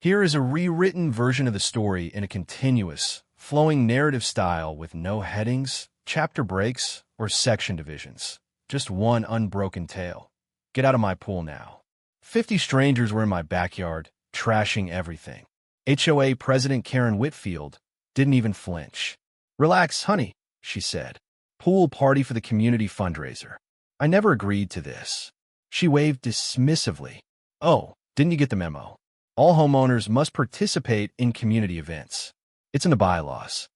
Here is a rewritten version of the story in a continuous, flowing narrative style with no headings, chapter breaks, or section divisions. Just one unbroken tale. Get out of my pool now. 50 strangers were in my backyard, trashing everything. HOA President Karen Whitfield didn't even flinch. "Relax, honey," she said. "Pool party for the community fundraiser." I never agreed to this. She waved dismissively. "Oh, didn't you get the memo? All homeowners must participate in community events. It's in the bylaws."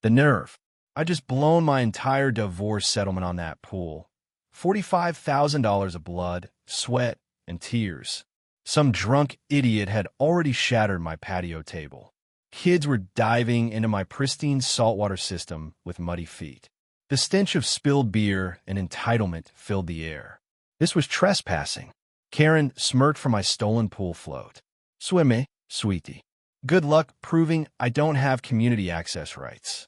The nerve. I just blown my entire divorce settlement on that pool. $45,000 of blood, sweat, and tears. Some drunk idiot had already shattered my patio table. Kids were diving into my pristine saltwater system with muddy feet. The stench of spilled beer and entitlement filled the air. This was trespassing. Karen smirked from my stolen pool float. "Swim me, sweetie. Good luck proving I don't have community access rights."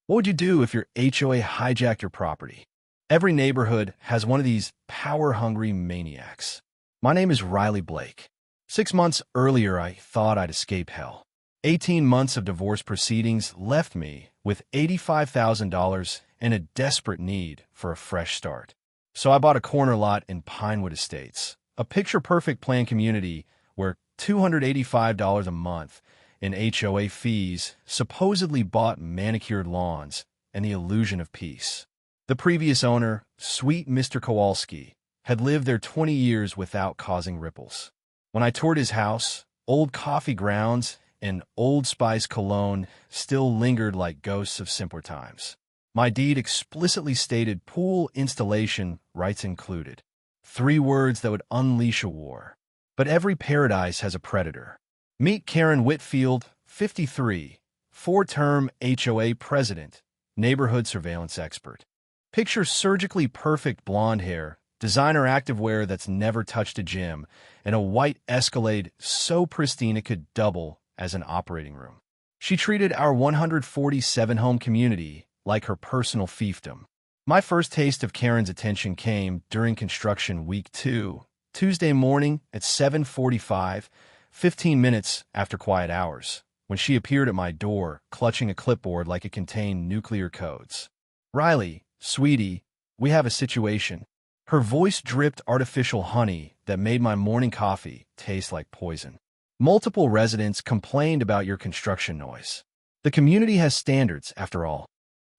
What would you do if your HOA hijacked your property? Every neighborhood has one of these power-hungry maniacs. My name is Riley Blake. 6 months earlier, I thought I'd escape hell. 18 months of divorce proceedings left me with $85,000 and a desperate need for a fresh start. So I bought a corner lot in Pinewood Estates, a picture-perfect planned community where $285 a month in HOA fees supposedly bought manicured lawns and the illusion of peace. The previous owner, sweet Mr. Kowalski, had lived there 20 years without causing ripples. When I toured his house, old coffee grounds and Old Spice cologne still lingered like ghosts of simpler times. My deed explicitly stated pool installation rights included. 3 words that would unleash a war. But every paradise has a predator. Meet Karen Whitfield, 53, 4-term HOA president, neighborhood surveillance expert. Picture surgically perfect blonde hair, designer activewear that's never touched a gym, and a white Escalade so pristine it could double as an operating room. She treated our 147-home community like her personal fiefdom. My first taste of Karen's attention came during construction week 2, Tuesday morning at 7:45, 15 minutes after quiet hours, when she appeared at my door, clutching a clipboard like it contained nuclear codes. "Riley, sweetie, we have a situation." Her voice dripped artificial honey that made my morning coffee taste like poison. "Multiple residents complained about your construction noise. The community has standards, after all."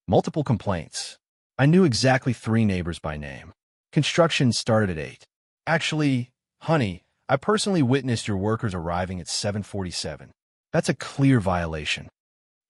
Multiple complaints. I knew exactly 3 neighbors by name. Construction started at 8. "Actually, honey, I personally witnessed your workers arriving at 7:47. That's a clear violation."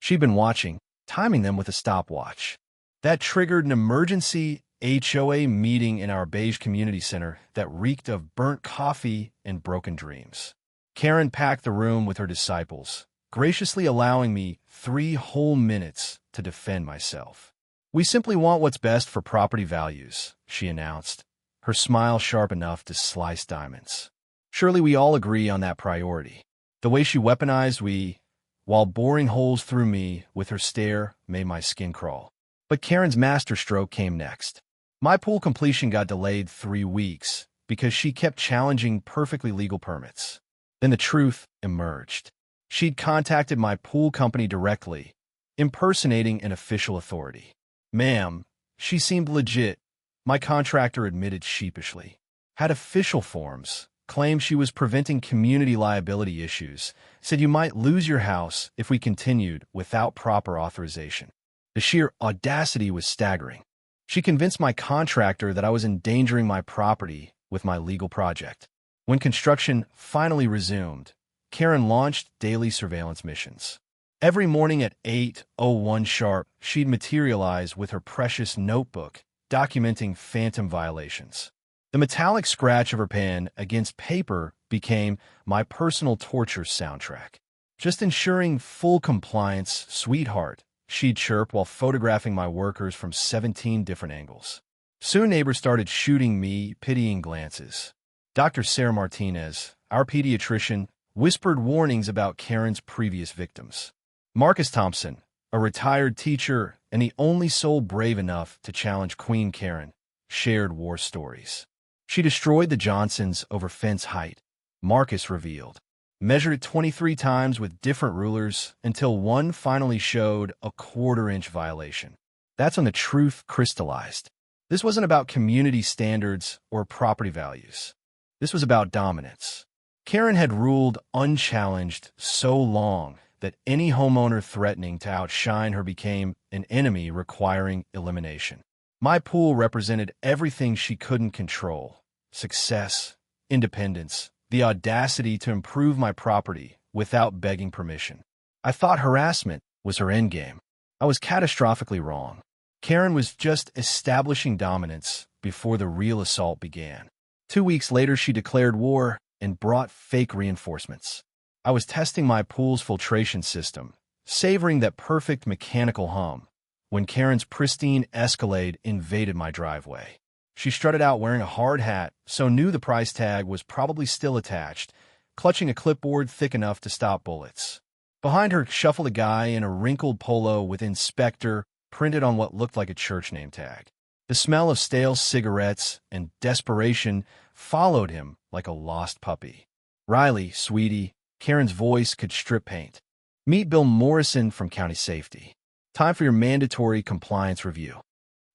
She'd been watching, timing them with a stopwatch. That triggered an emergency HOA meeting in our beige community center that reeked of burnt coffee and broken dreams. Karen packed the room with her disciples, graciously allowing me 3 whole minutes to defend myself. "We simply want what's best for property values," she announced, her smile sharp enough to slice diamonds. Surely we all agree on that priority. The way she weaponized we, while boring holes through me with her stare, made my skin crawl. But Karen's masterstroke came next. My pool completion got delayed 3 weeks because she kept challenging perfectly legal permits. Then the truth emerged. She'd contacted my pool company directly, impersonating an official authority. "Ma'am, she seemed legit," my contractor admitted sheepishly. "Had official forms, claimed she was preventing community liability issues, said you might lose your house if we continued without proper authorization." The sheer audacity was staggering. She convinced my contractor that I was endangering my property with my legal project. When construction finally resumed, Karen launched daily surveillance missions. Every morning at 8:01 sharp, she'd materialize with her precious notebook, documenting phantom violations. The metallic scratch of her pen against paper became my personal torture soundtrack. "Just ensuring full compliance, sweetheart," she'd chirp while photographing my workers from 17 different angles. Soon neighbors started shooting me pitying glances. Dr. Sarah Martinez, our pediatrician, whispered warnings about Karen's previous victims. Marcus Thompson, a retired teacher and the only soul brave enough to challenge Queen Karen, shared war stories. She destroyed the Johnsons over fence height, Marcus revealed. measured it 23 times with different rulers until one finally showed a quarter-inch violation. That's when the truth crystallized. This wasn't about community standards or property values. This was about dominance. Karen had ruled unchallenged so long that any homeowner threatening to outshine her became an enemy requiring elimination. My pool represented everything she couldn't control: success, independence, the audacity to improve my property without begging permission. I thought harassment was her endgame. I was catastrophically wrong. Karen was just establishing dominance before the real assault began. 2 weeks later, she declared war and brought fake reinforcements. I was testing my pool's filtration system, savoring that perfect mechanical hum, when Karen's pristine Escalade invaded my driveway. She strutted out wearing a hard hat, so knew the price tag was probably still attached, clutching a clipboard thick enough to stop bullets. Behind her shuffled a guy in a wrinkled polo with Inspector printed on what looked like a church name tag. The smell of stale cigarettes and desperation followed him like a lost puppy. "Riley, sweetie," Karen's voice could strip paint. "Meet Bill Morrison from County Safety. Time for your mandatory compliance review."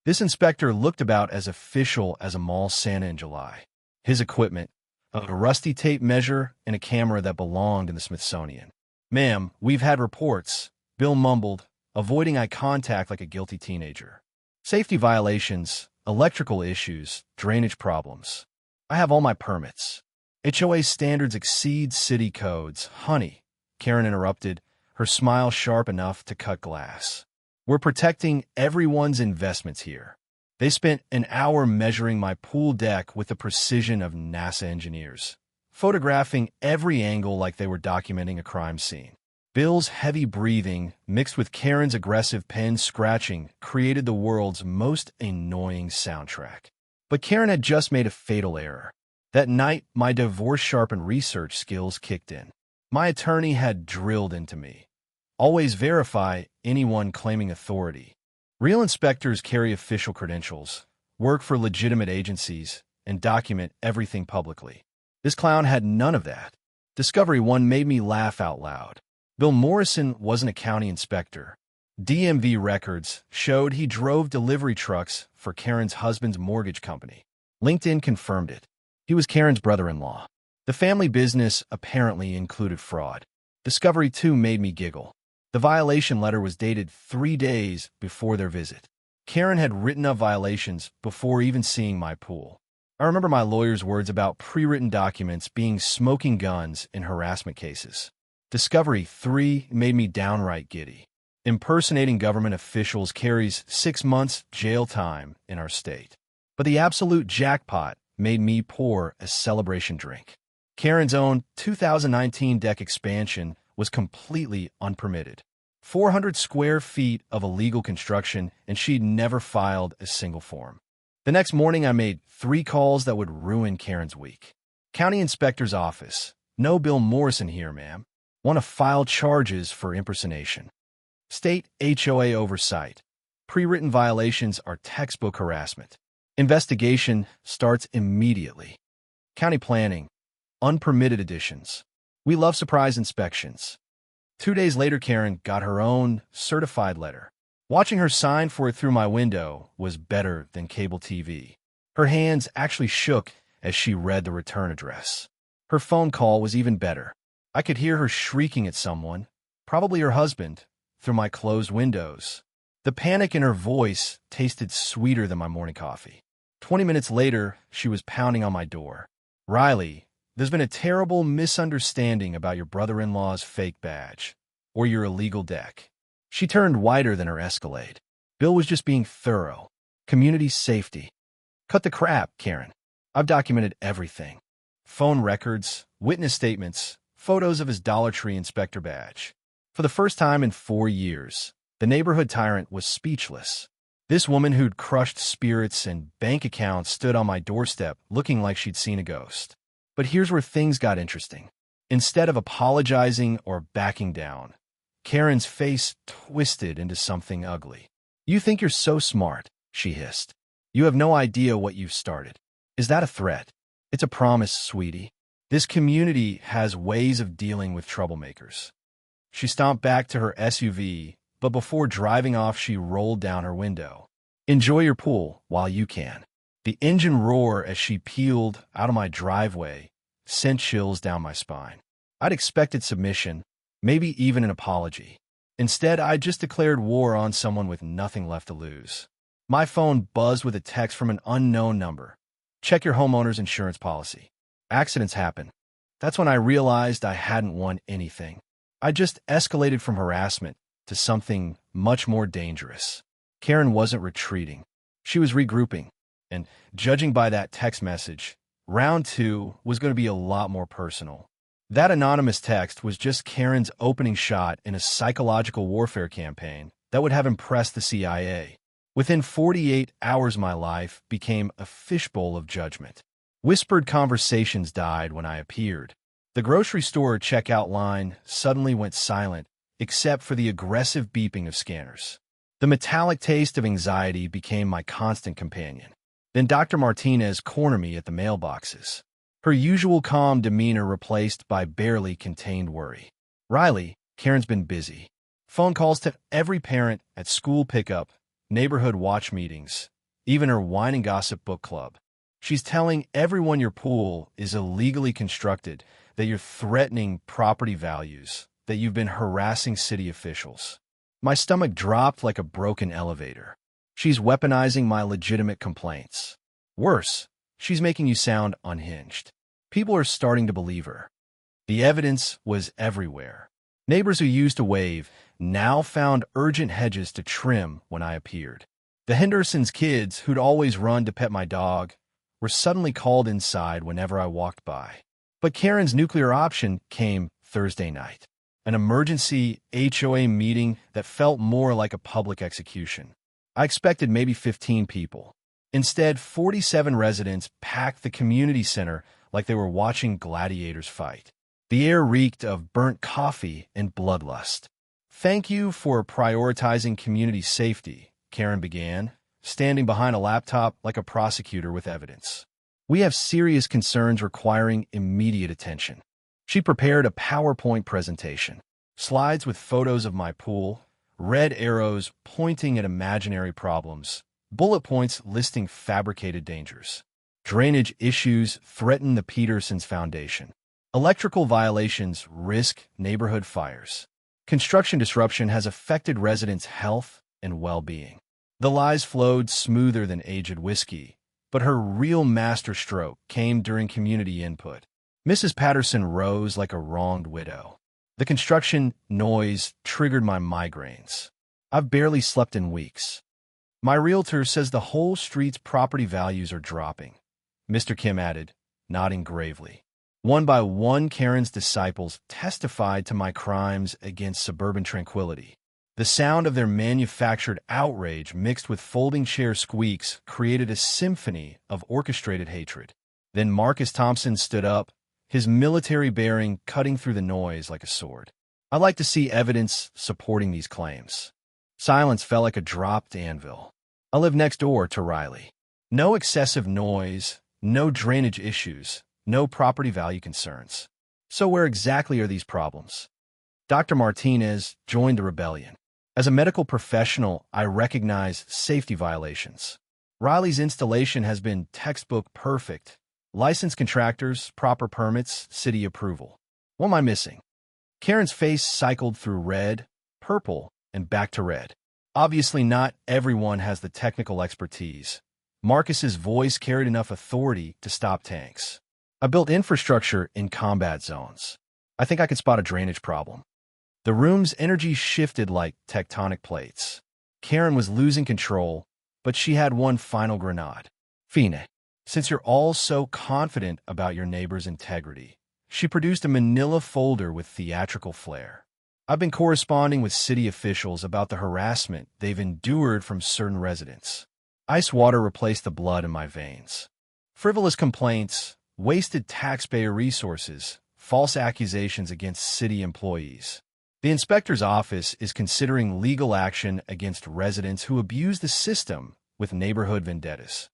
This inspector looked about as official as a mall Santa in July. His equipment, a rusty tape measure and a camera that belonged in the Smithsonian. "Ma'am, we've had reports," Bill mumbled, avoiding eye contact like a guilty teenager. "Safety violations, electrical issues, drainage problems. I have all my permits." "HOA standards exceed city codes, honey," Karen interrupted, her smile sharp enough to cut glass. "We're protecting everyone's investments here." They spent an hour measuring my pool deck with the precision of NASA engineers, photographing every angle like they were documenting a crime scene. Bill's heavy breathing, mixed with Karen's aggressive pen scratching, created the world's most annoying soundtrack. But Karen had just made a fatal error. That night, my divorce-sharpened research skills kicked in. My attorney had drilled into me: always verify anyone claiming authority. Real inspectors carry official credentials, work for legitimate agencies, and document everything publicly. This clown had none of that. Discovery 1 made me laugh out loud. Bill Morrison wasn't a county inspector. DMV records showed he drove delivery trucks for Karen's husband's mortgage company. LinkedIn confirmed it. He was Karen's brother-in-law. The family business apparently included fraud. Discovery 2 made me giggle. The violation letter was dated 3 days before their visit. Karen had written up violations before even seeing my pool. I remember my lawyer's words about pre-written documents being smoking guns in harassment cases. Discovery 3 made me downright giddy. Impersonating government officials carries 6 months jail time in our state. But the absolute jackpot made me pour a celebration drink. Karen's own 2019 deck expansion was completely unpermitted. 400 square feet of illegal construction, and she'd never filed a single form. The next morning, I made 3 calls that would ruin Karen's week. County Inspector's Office. "No Bill Morrison here, ma'am. Want to file charges for impersonation." State HOA oversight. Pre-written violations are textbook harassment. Investigation starts immediately. County planning. Unpermitted additions. We love surprise inspections. 2 days later, Karen got her own certified letter. Watching her sign for it through my window was better than cable TV. Her hands actually shook as she read the return address. Her phone call was even better. I could hear her shrieking at someone, probably her husband, through my closed windows. The panic in her voice tasted sweeter than my morning coffee. 20 minutes later, she was pounding on my door. "Riley, there's been a terrible misunderstanding about your brother-in-law's fake badge, or your illegal deck." She turned whiter than her Escalade. Bill was just being thorough. Community safety. "Cut the crap, Karen. I've documented everything. Phone records, witness statements, photos of his Dollar Tree inspector badge." For the first time in 4 years, the neighborhood tyrant was speechless. This woman who'd crushed spirits and bank accounts stood on my doorstep looking like she'd seen a ghost. But here's where things got interesting. Instead of apologizing or backing down, Karen's face twisted into something ugly. "You think you're so smart," she hissed. "You have no idea what you've started." "Is that a threat?" "It's a promise, sweetie." This community has ways of dealing with troublemakers. She stomped back to her SUV, but before driving off, she rolled down her window. Enjoy your pool while you can. The engine roar as she peeled out of my driveway sent chills down my spine. I'd expected submission, maybe even an apology. Instead, I just declared war on someone with nothing left to lose. My phone buzzed with a text from an unknown number. Check your homeowner's insurance policy. Accidents happen. That's when I realized I hadn't won anything. I just escalated from harassment to something much more dangerous. Karen wasn't retreating. She was regrouping. And judging by that text message, round 2 was going to be a lot more personal. That anonymous text was just Karen's opening shot in a psychological warfare campaign that would have impressed the CIA. Within 48 hours, my life became a fishbowl of judgment. Whispered conversations died when I appeared. The grocery store checkout line suddenly went silent, except for the aggressive beeping of scanners. The metallic taste of anxiety became my constant companion. Then Dr. Martinez cornered me at the mailboxes. Her usual calm demeanor replaced by barely contained worry. Riley, Karen's been busy. Phone calls to every parent at school pickup, neighborhood watch meetings, even her wine and gossip book club. She's telling everyone your pool is illegally constructed, that you're threatening property values, that you've been harassing city officials. My stomach dropped like a broken elevator. She's weaponizing my legitimate complaints. Worse, she's making you sound unhinged. People are starting to believe her. The evidence was everywhere. Neighbors who used to wave now found urgent hedges to trim when I appeared. The Hendersons' kids, who'd always run to pet my dog, were suddenly called inside whenever I walked by. But Karen's nuclear option came Thursday night. An emergency HOA meeting that felt more like a public execution. I expected maybe 15 people. Instead, 47 residents packed the community center like they were watching gladiators fight. The air reeked of burnt coffee and bloodlust. "Thank you for prioritizing community safety," Karen began, standing behind a laptop like a prosecutor with evidence. "We have serious concerns requiring immediate attention." She prepared a PowerPoint presentation. Slides with photos of my pool, red arrows pointing at imaginary problems, bullet points listing fabricated dangers. Drainage issues threaten the Petersons Foundation. Electrical violations risk neighborhood fires. Construction disruption has affected residents' health and well-being. The lies flowed smoother than aged whiskey, but her real masterstroke came during community input. Mrs. Patterson rose like a wronged widow. The construction noise triggered my migraines. I've barely slept in weeks. "My realtor says the whole street's property values are dropping," Mr. Kim added, nodding gravely. One by one, Karen's disciples testified to my crimes against suburban tranquility. The sound of their manufactured outrage mixed with folding chair squeaks created a symphony of orchestrated hatred. Then Marcus Thompson stood up, his military bearing cutting through the noise like a sword. I like to see evidence supporting these claims. Silence fell like a dropped anvil. I live next door to Riley. No excessive noise, no drainage issues, no property value concerns. So where exactly are these problems? Dr. Martinez joined the rebellion. As a medical professional, I recognize safety violations. Riley's installation has been textbook perfect. Licensed contractors, proper permits, city approval. What am I missing? Karen's face cycled through red, purple, and back to red. Obviously, not everyone has the technical expertise. Marcus's voice carried enough authority to stop tanks. I built infrastructure in combat zones. I think I could spot a drainage problem. The room's energy shifted like tectonic plates. Karen was losing control, but she had one final grenade. "Fine, since you're all so confident about your neighbor's integrity." She produced a manila folder with theatrical flair. "I've been corresponding with city officials about the harassment they've endured from certain residents." Ice water replaced the blood in my veins. Frivolous complaints, wasted taxpayer resources, false accusations against city employees. The inspector's office is considering legal action against residents who abuse the system with neighborhood vendettas.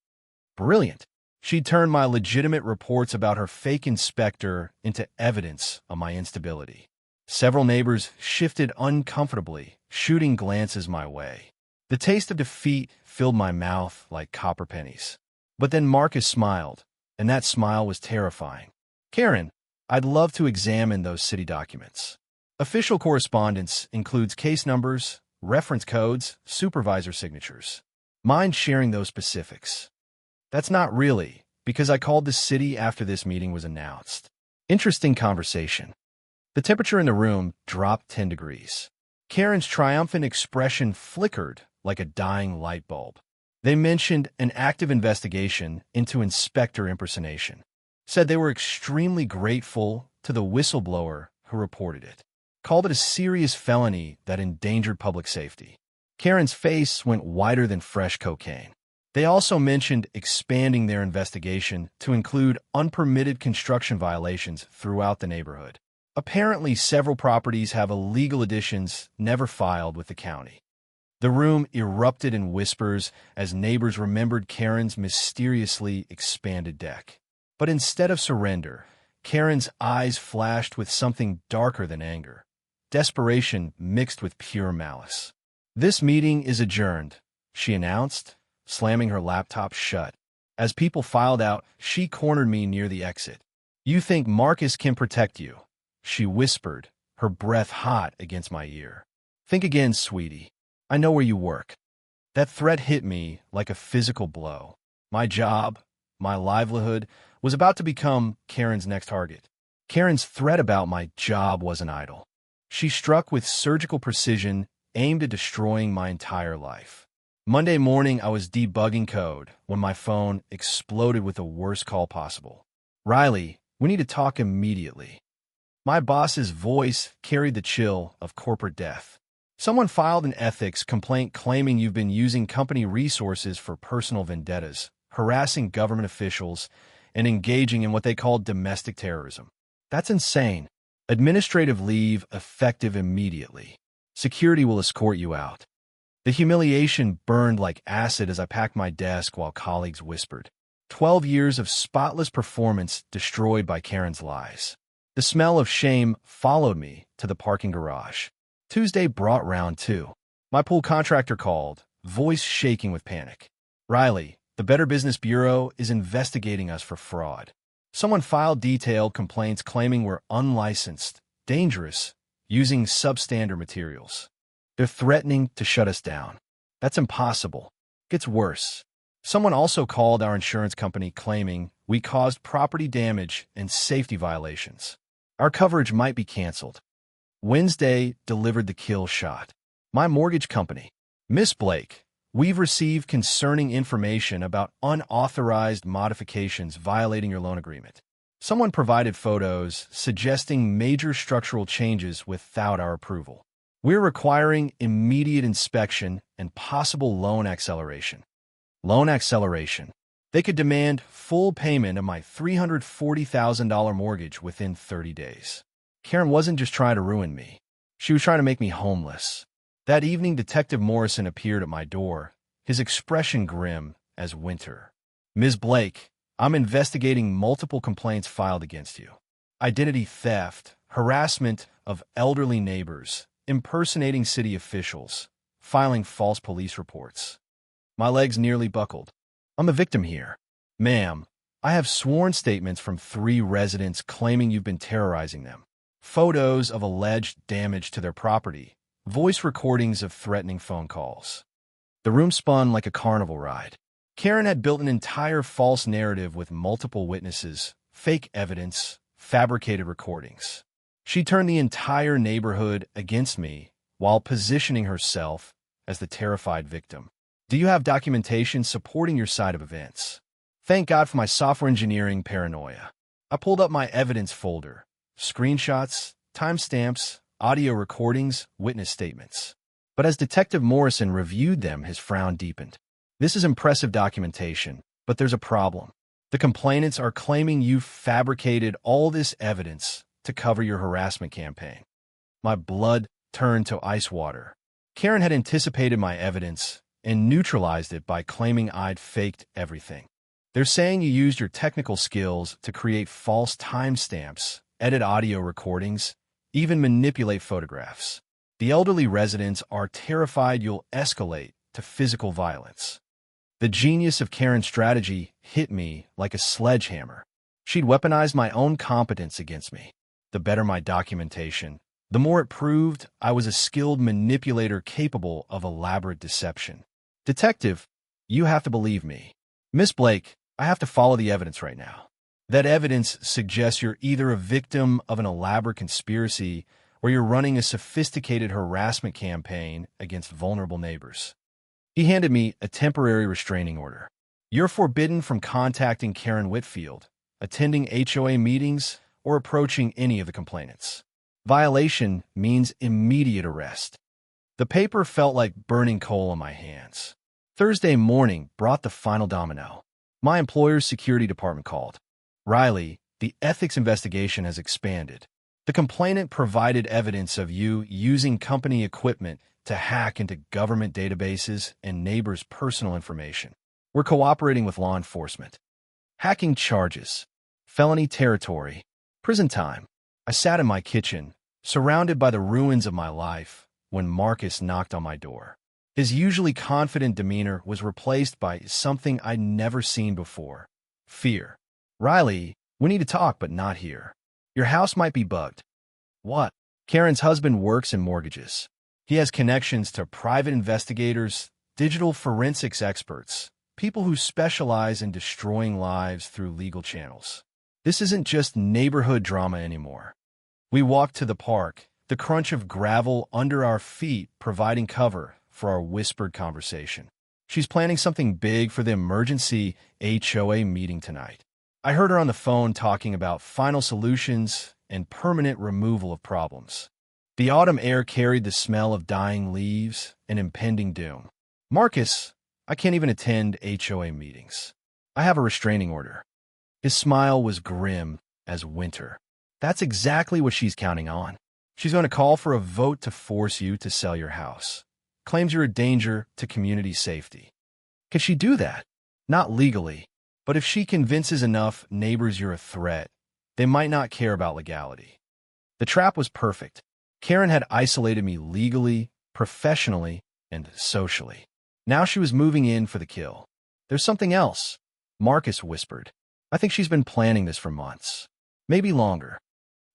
Brilliant. She turned my legitimate reports about her fake inspector into evidence of my instability. Several neighbors shifted uncomfortably, shooting glances my way. The taste of defeat filled my mouth like copper pennies. But then Marcus smiled, and that smile was terrifying. Karen, I'd love to examine those city documents. Official correspondence includes case numbers, reference codes, supervisor signatures. Mind sharing those specifics? That's not really, because I called the city after this meeting was announced. Interesting conversation. The temperature in the room dropped 10 degrees. Karen's triumphant expression flickered like a dying light bulb. They mentioned an active investigation into inspector impersonation. Said they were extremely grateful to the whistleblower who reported it. Called it a serious felony that endangered public safety. Karen's face went whiter than fresh cocaine. They also mentioned expanding their investigation to include unpermitted construction violations throughout the neighborhood. Apparently, several properties have illegal additions never filed with the county. The room erupted in whispers as neighbors remembered Karen's mysteriously expanded deck. But instead of surrender, Karen's eyes flashed with something darker than anger. Desperation mixed with pure malice. "This meeting is adjourned," she announced, slamming her laptop shut. As people filed out, she cornered me near the exit. "You think Marcus can protect you?" she whispered, her breath hot against my ear. "Think again, sweetie. I know where you work." That threat hit me like a physical blow. My job, my livelihood, was about to become Karen's next target. Karen's threat about my job wasn't idle. She struck with surgical precision, aimed at destroying my entire life. Monday morning, I was debugging code when my phone exploded with the worst call possible. "Riley, we need to talk immediately." My boss's voice carried the chill of corporate death. "Someone filed an ethics complaint claiming you've been using company resources for personal vendettas, harassing government officials, and engaging in what they call domestic terrorism. That's insane. Administrative leave effective immediately. Security will escort you out." The humiliation burned like acid as I packed my desk while colleagues whispered. 12 years of spotless performance destroyed by Karen's lies. The smell of shame followed me to the parking garage. Tuesday brought round two. My pool contractor called, voice shaking with panic. "Riley, the Better Business Bureau is investigating us for fraud. Someone filed detailed complaints claiming we're unlicensed, dangerous, using substandard materials. They're threatening to shut us down." That's impossible. Gets worse. Someone also called our insurance company claiming we caused property damage and safety violations. Our coverage might be canceled. Wednesday delivered the kill shot. My mortgage company. "Miss Blake, we've received concerning information about unauthorized modifications violating your loan agreement." Someone provided photos suggesting major structural changes without our approval. "We're requiring immediate inspection and possible loan acceleration." Loan acceleration. They could demand full payment of my $340,000 mortgage within 30 days. Karen wasn't just trying to ruin me. She was trying to make me homeless. That evening, Detective Morrison appeared at my door, his expression grim as winter. "Ms. Blake, I'm investigating multiple complaints filed against you. Identity theft, harassment of elderly neighbors, impersonating city officials, filing false police reports." My legs nearly buckled. "I'm the victim here." "Ma'am, I have sworn statements from 3 residents claiming you've been terrorizing them. Photos of alleged damage to their property, voice recordings of threatening phone calls." The room spun like a carnival ride. Karen had built an entire false narrative with multiple witnesses, fake evidence, fabricated recordings. She turned the entire neighborhood against me while positioning herself as the terrified victim. "Do you have documentation supporting your side of events?" Thank God for my software engineering paranoia. I pulled up my evidence folder. Screenshots, timestamps, audio recordings, witness statements. But as Detective Morrison reviewed them, his frown deepened. "This is impressive documentation, but there's a problem. The complainants are claiming you fabricated all this evidence to cover your harassment campaign." My blood turned to ice water. Karen had anticipated my evidence and neutralized it by claiming I'd faked everything. They're saying you used your technical skills to create false timestamps, edit audio recordings, even manipulate photographs. The elderly residents are terrified you'll escalate to physical violence. The genius of Karen's strategy hit me like a sledgehammer. She'd weaponized my own competence against me. The better my documentation, the more it proved I was a skilled manipulator capable of elaborate deception. Detective, you have to believe me. Miss Blake, I have to follow the evidence right now. That evidence suggests you're either a victim of an elaborate conspiracy or you're running a sophisticated harassment campaign against vulnerable neighbors. He handed me a temporary restraining order. You're forbidden from contacting Karen Whitfield, attending HOA meetings, or approaching any of the complainants. Violation means immediate arrest. The paper felt like burning coal on my hands. Thursday morning brought the final domino. My employer's security department called. Riley, the ethics investigation has expanded. The complainant provided evidence of you using company equipment to hack into government databases and neighbors' personal information. We're cooperating with law enforcement. Hacking charges. Felony territory. Prison time. I sat in my kitchen, surrounded by the ruins of my life, when Marcus knocked on my door. His usually confident demeanor was replaced by something I'd never seen before. Fear. Riley, we need to talk, but not here. Your house might be bugged. What? Karen's husband works in mortgages. He has connections to private investigators, digital forensics experts, people who specialize in destroying lives through legal channels. This isn't just neighborhood drama anymore. We walked to the park, the crunch of gravel under our feet providing cover for our whispered conversation. She's planning something big for the emergency HOA meeting tonight. I heard her on the phone talking about final solutions and permanent removal of problems. The autumn air carried the smell of dying leaves and impending doom. Marcus, I can't even attend HOA meetings. I have a restraining order. His smile was grim as winter. That's exactly what she's counting on. She's going to call for a vote to force you to sell your house. Claims you're a danger to community safety. Can she do that? Not legally, but if she convinces enough neighbors you're a threat, they might not care about legality. The trap was perfect. Karen had isolated me legally, professionally, and socially. Now she was moving in for the kill. There's something else, Marcus whispered. I think she's been planning this for months. Maybe longer.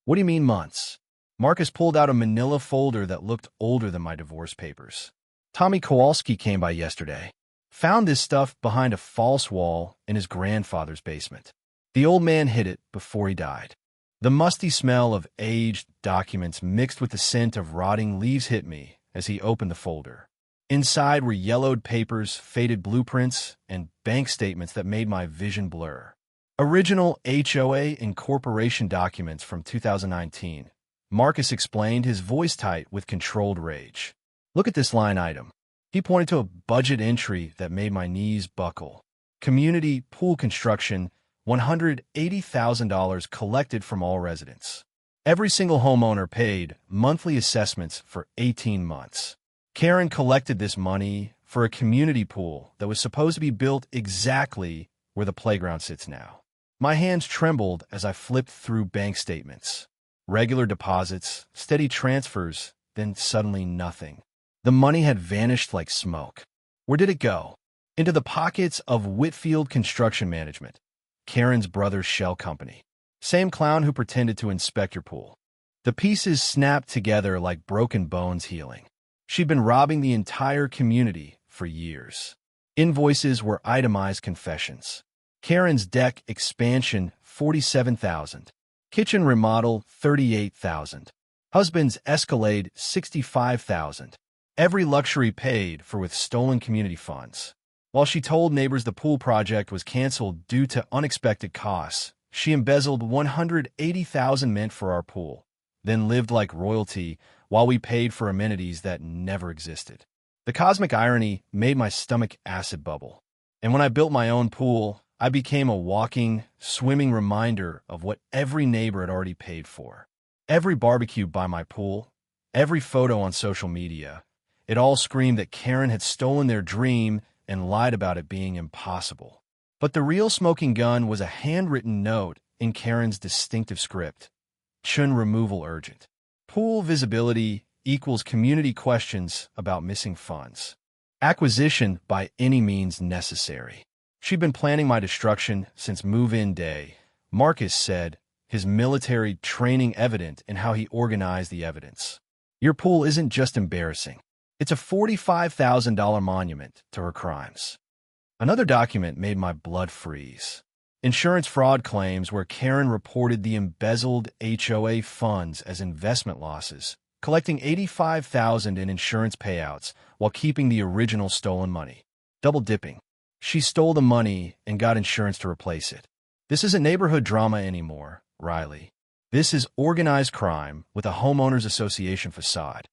What do you mean months? Marcus pulled out a manila folder that looked older than my divorce papers. Tommy Kowalski came by yesterday. Found this stuff behind a false wall in his grandfather's basement. The old man hid it before he died. The musty smell of aged documents mixed with the scent of rotting leaves hit me as he opened the folder. Inside were yellowed papers, faded blueprints, and bank statements that made my vision blur. Original HOA incorporation documents from 2019. Marcus explained, his voice tight with controlled rage. Look at this line item. He pointed to a budget entry that made my knees buckle. Community pool construction, $180,000 collected from all residents. Every single homeowner paid monthly assessments for 18 months. Karen collected this money for a community pool that was supposed to be built exactly where the playground sits now. My hands trembled as I flipped through bank statements. Regular deposits, steady transfers, then suddenly nothing. The money had vanished like smoke. Where did it go? Into the pockets of Whitfield Construction Management, Karen's brother's shell company. Same clown who pretended to inspect your pool. The pieces snapped together like broken bones healing. She'd been robbing the entire community for years. Invoices were itemized confessions. Karen's deck expansion, $47,000. Kitchen remodel, $38,000. Husband's Escalade, $65,000. Every luxury paid for with stolen community funds. While she told neighbors the pool project was canceled due to unexpected costs, she embezzled $180,000 meant for our pool, then lived like royalty while we paid for amenities that never existed. The cosmic irony made my stomach acid bubble. And when I built my own pool, I became a walking, swimming reminder of what every neighbor had already paid for. Every barbecue by my pool, every photo on social media, it all screamed that Karen had stolen their dream and lied about it being impossible. But the real smoking gun was a handwritten note in Karen's distinctive script. Chun removal urgent. Pool visibility equals community questions about missing funds. Acquisition by any means necessary. She'd been planning my destruction since move-in day, Marcus said, his military training evident in how he organized the evidence. Your pool isn't just embarrassing. It's a $45,000 monument to her crimes. Another document made my blood freeze. Insurance fraud claims where Karen reported the embezzled HOA funds as investment losses, collecting $85,000 in insurance payouts while keeping the original stolen money. Double dipping. She stole the money and got insurance to replace it. This isn't neighborhood drama anymore, Riley. This is organized crime with a homeowners association facade.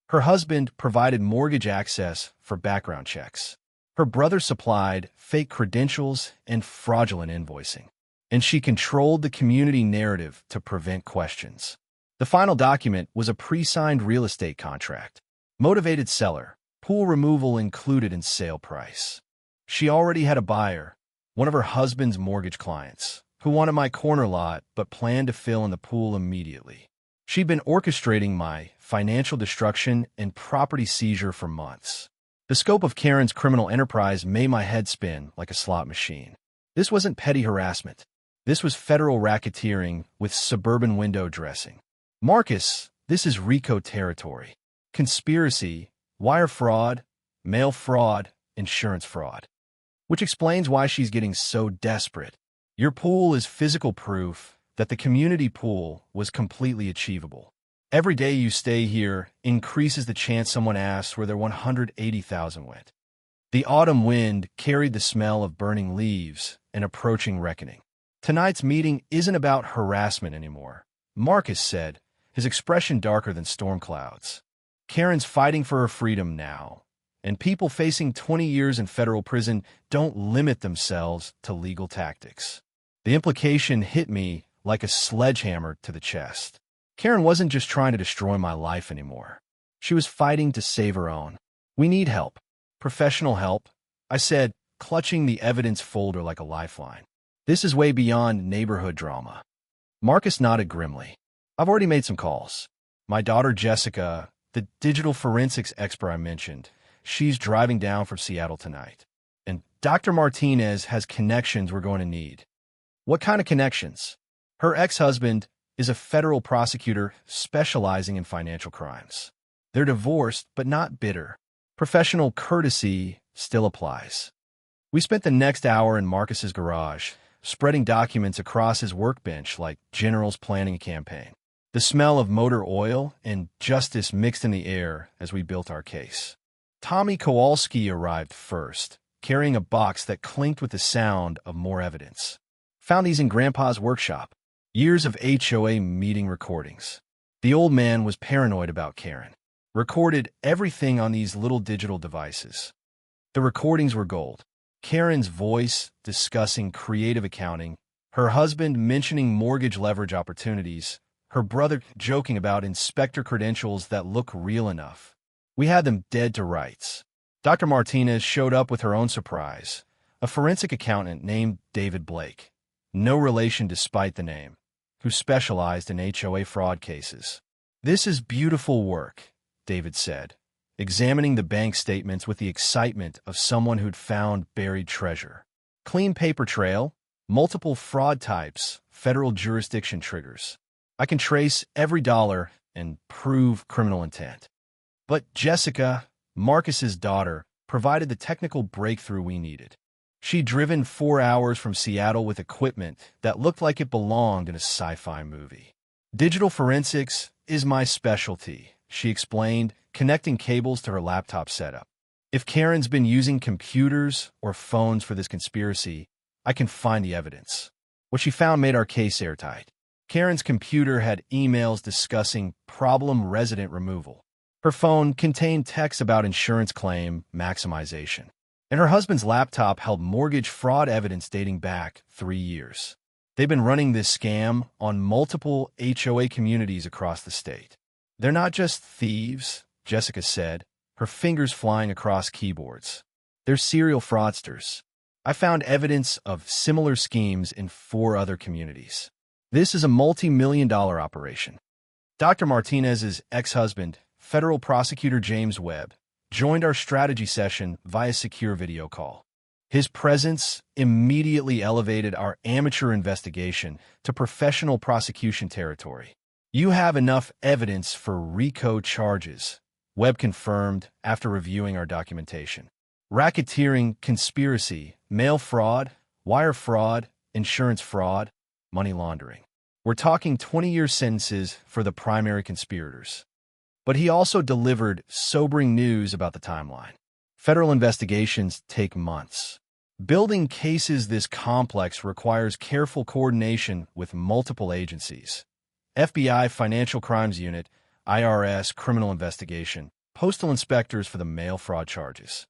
Her husband provided mortgage access for background checks. Her brother supplied fake credentials and fraudulent invoicing. And she controlled the community narrative to prevent questions. The final document was a pre-signed real estate contract. Motivated seller, pool removal included in sale price. She already had a buyer, one of her husband's mortgage clients, who wanted my corner lot but planned to fill in the pool immediately. She'd been orchestrating my financial destruction and property seizure for months. The scope of Karen's criminal enterprise made my head spin like a slot machine. This wasn't petty harassment. This was federal racketeering with suburban window dressing. Marcus, this is RICO territory. Conspiracy, wire fraud, mail fraud, insurance fraud. Which explains why she's getting so desperate. Your pool is physical proof that the community pool was completely achievable. Every day you stay here increases the chance someone asks where their $180,000 went. The autumn wind carried the smell of burning leaves and approaching reckoning. Tonight's meeting isn't about harassment anymore, Marcus said, his expression darker than storm clouds. Karen's fighting for her freedom now, and people facing 20 years in federal prison don't limit themselves to legal tactics. The implication hit me like a sledgehammer to the chest. Karen wasn't just trying to destroy my life anymore. She was fighting to save her own. We need help. Professional help, I said, clutching the evidence folder like a lifeline. This is way beyond neighborhood drama. Marcus nodded grimly. I've already made some calls. My daughter Jessica, the digital forensics expert I mentioned, she's driving down from Seattle tonight. And Dr. Martinez has connections we're going to need. What kind of connections? Her ex-husband is a federal prosecutor specializing in financial crimes. They're divorced, but not bitter. Professional courtesy still applies. We spent the next hour in Marcus's garage, spreading documents across his workbench like generals planning a campaign. The smell of motor oil and justice mixed in the air as we built our case. Tommy Kowalski arrived first, carrying a box that clinked with the sound of more evidence. Found these in Grandpa's workshop. Years of HOA meeting recordings. The old man was paranoid about Karen. Recorded everything on these little digital devices. The recordings were gold. Karen's voice discussing creative accounting, her husband mentioning mortgage leverage opportunities, her brother joking about inspector credentials that look real enough. We had them dead to rights. Dr. Martinez showed up with her own surprise, a forensic accountant named David Blake, no relation despite the name, who specialized in HOA fraud cases. This is beautiful work, David said, examining the bank statements with the excitement of someone who'd found buried treasure. Clean paper trail, multiple fraud types, federal jurisdiction triggers. I can trace every dollar and prove criminal intent. But Jessica, Marcus's daughter, provided the technical breakthrough we needed. She'd driven 4 hours from Seattle with equipment that looked like it belonged in a sci-fi movie. Digital forensics is my specialty, she explained, connecting cables to her laptop setup. If Karen's been using computers or phones for this conspiracy, I can find the evidence. What she found made our case airtight. Karen's computer had emails discussing problem resident removal. Her phone contained texts about insurance claim maximization. And her husband's laptop held mortgage fraud evidence dating back 3 years. They've been running this scam on multiple HOA communities across the state. They're not just thieves, Jessica said, her fingers flying across keyboards. They're serial fraudsters. I found evidence of similar schemes in 4 other communities. This is a multi-million-dollar operation. Dr. Martinez's ex-husband, federal prosecutor James Webb, joined our strategy session via secure video call. His presence immediately elevated our amateur investigation to professional prosecution territory. "You have enough evidence for RICO charges," Webb confirmed after reviewing our documentation. "Racketeering, conspiracy, mail fraud, wire fraud, insurance fraud, money laundering. We're talking 20-year sentences for the primary conspirators." But he also delivered sobering news about the timeline. Federal investigations take months. Building cases this complex requires careful coordination with multiple agencies: FBI Financial Crimes Unit, IRS Criminal Investigation, postal inspectors for the mail fraud charges.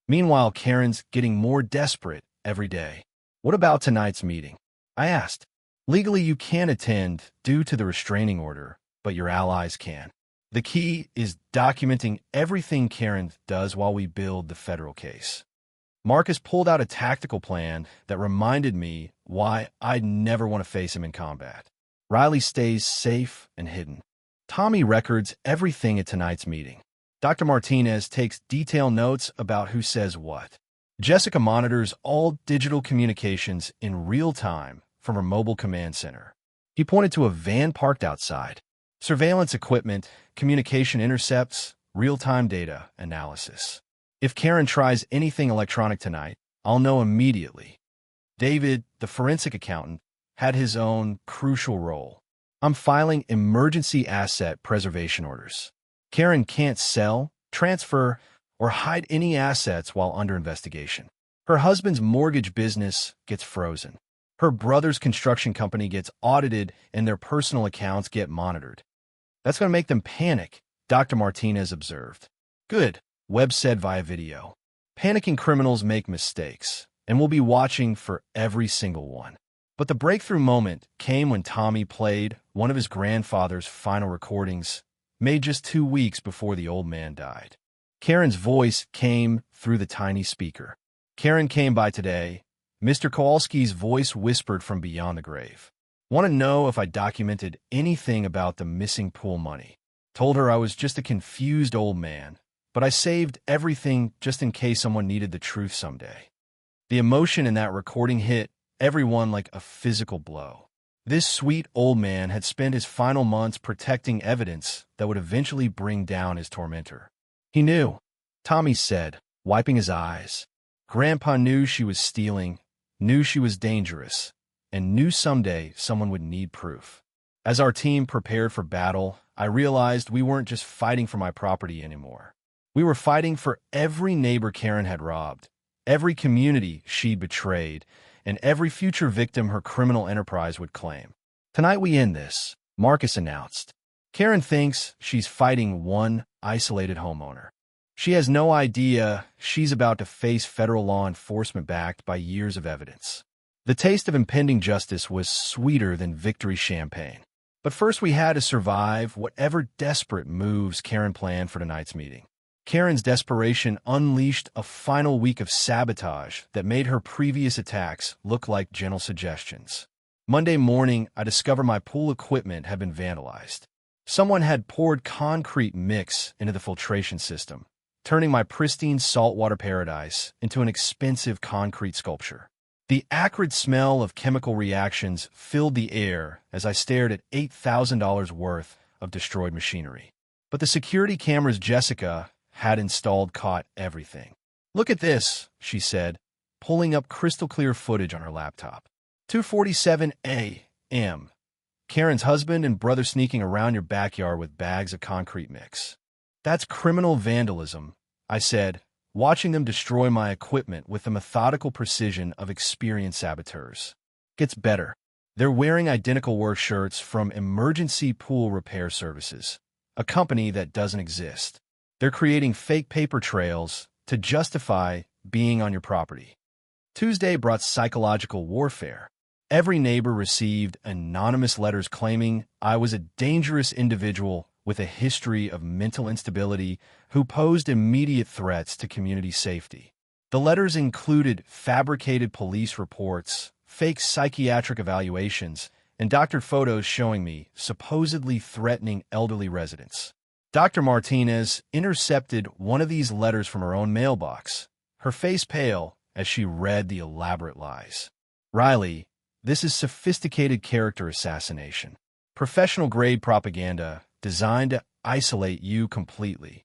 Meanwhile, Karen's getting more desperate every day. "What about tonight's meeting?" I asked. "Legally, you can't attend due to the restraining order, but your allies can. The key is documenting everything Karen does while we build the federal case." Marcus pulled out a tactical plan that reminded me why I'd never want to face him in combat. Riley stays safe and hidden. Tommy records everything at tonight's meeting. Dr. Martinez takes detailed notes about who says what. Jessica monitors all digital communications in real time from her mobile command center. He pointed to a van parked outside. Surveillance equipment, communication intercepts, real-time data analysis. "If Karen tries anything electronic tonight, I'll know immediately." David, the forensic accountant, had his own crucial role. "I'm filing emergency asset preservation orders. Karen can't sell, transfer, or hide any assets while under investigation. Her husband's mortgage business gets frozen. Her brother's construction company gets audited and their personal accounts get monitored. That's going to make them panic," Dr. Martinez observed. "Good," Webb said via video. "Panicking criminals make mistakes, and we'll be watching for every single one." But the breakthrough moment came when Tommy played one of his grandfather's final recordings, made just 2 weeks before the old man died. Karen's voice came through the tiny speaker. "Karen came by today." Mr. Kowalski's voice whispered from beyond the grave. "Want to know if I documented anything about the missing pool money. Told her I was just a confused old man, but I saved everything just in case someone needed the truth someday." The emotion in that recording hit everyone like a physical blow. This sweet old man had spent his final months protecting evidence that would eventually bring down his tormentor. "He knew," Tommy said, wiping his eyes. "Grandpa knew she was stealing, knew she was dangerous, and knew someday someone would need proof." As our team prepared for battle, I realized we weren't just fighting for my property anymore. We were fighting for every neighbor Karen had robbed, every community she'd betrayed, and every future victim her criminal enterprise would claim. "Tonight we end this," Marcus announced. "Karen thinks she's fighting one isolated homeowner. She has no idea she's about to face federal law enforcement backed by years of evidence." The taste of impending justice was sweeter than victory champagne. But first we had to survive whatever desperate moves Karen planned for tonight's meeting. Karen's desperation unleashed a final week of sabotage that made her previous attacks look like gentle suggestions. Monday morning, I discovered my pool equipment had been vandalized. Someone had poured concrete mix into the filtration system, turning my pristine saltwater paradise into an expensive concrete sculpture. The acrid smell of chemical reactions filled the air as I stared at $8,000 worth of destroyed machinery. But the security cameras Jessica had installed caught everything. "Look at this," she said, pulling up crystal-clear footage on her laptop. 2:47 a.m. Karen's husband and brother sneaking around your backyard with bags of concrete mix. "That's criminal vandalism," I said, watching them destroy my equipment with the methodical precision of experienced saboteurs. Gets better. They're wearing identical work shirts from Emergency Pool Repair Services, a company that doesn't exist. They're creating fake paper trails to justify being on your property. Tuesday brought psychological warfare. Every neighbor received anonymous letters claiming I was a dangerous individual with a history of mental instability who posed immediate threats to community safety. The letters included fabricated police reports, fake psychiatric evaluations, and doctored photos showing me supposedly threatening elderly residents. Dr. Martinez intercepted one of these letters from her own mailbox, her face pale as she read the elaborate lies. Riley, this is sophisticated character assassination. Professional-grade propaganda designed to isolate you completely.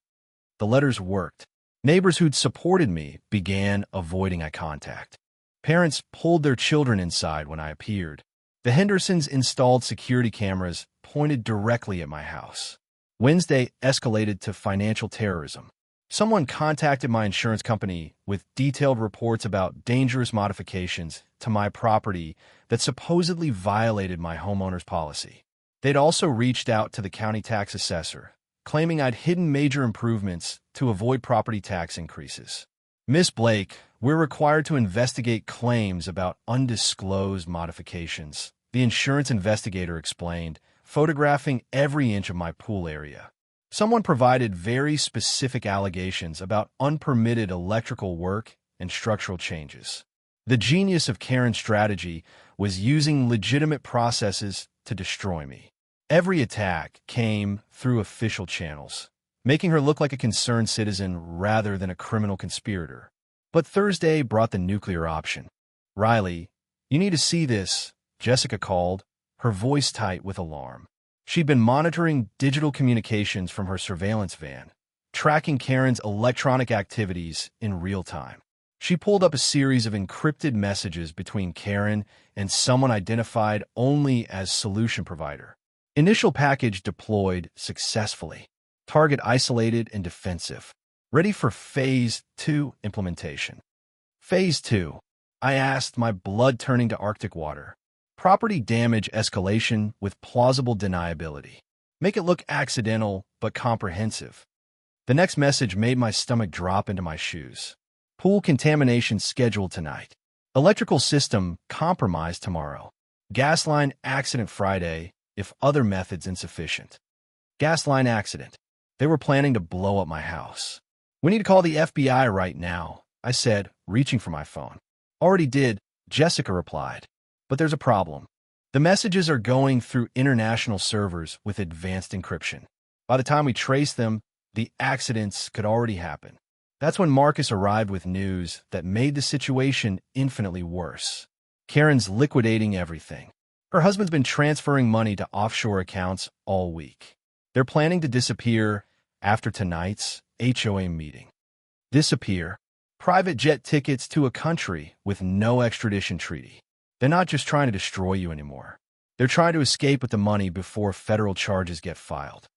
The letters worked. Neighbors who'd supported me began avoiding eye contact. Parents pulled their children inside when I appeared. The Hendersons installed security cameras pointed directly at my house. Wednesday escalated to financial terrorism. Someone contacted my insurance company with detailed reports about dangerous modifications to my property that supposedly violated my homeowner's policy. They'd also reached out to the county tax assessor, claiming I'd hidden major improvements to avoid property tax increases. Miss Blake, we're required to investigate claims about undisclosed modifications, the insurance investigator explained, photographing every inch of my pool area. Someone provided very specific allegations about unpermitted electrical work and structural changes. The genius of Karen's strategy was using legitimate processes to destroy me. Every attack came through official channels, making her look like a concerned citizen rather than a criminal conspirator. But Thursday brought the nuclear option. Riley, you need to see this, Jessica called, her voice tight with alarm. She'd been monitoring digital communications from her surveillance van, tracking Karen's electronic activities in real time. She pulled up a series of encrypted messages between Karen and someone identified only as solution provider. Initial package deployed successfully. Target isolated and defensive. Ready for Phase 2 implementation. Phase 2. I asked, my blood turning to Arctic water. Property damage escalation with plausible deniability. Make it look accidental but comprehensive. The next message made my stomach drop into my shoes. Pool contamination scheduled tonight. Electrical system compromised tomorrow. Gas line accident Friday if other methods insufficient. Gas line accident. They were planning to blow up my house. We need to call the FBI right now, I said, reaching for my phone. Already did, Jessica replied. But there's a problem. The messages are going through international servers with advanced encryption. By the time we trace them, the accidents could already happen. That's when Marcus arrived with news that made the situation infinitely worse. Karen's liquidating everything. Her husband's been transferring money to offshore accounts all week. They're planning to disappear after tonight's HOA meeting. Disappear. Private jet tickets to a country with no extradition treaty. They're not just trying to destroy you anymore. They're trying to escape with the money before federal charges get filed.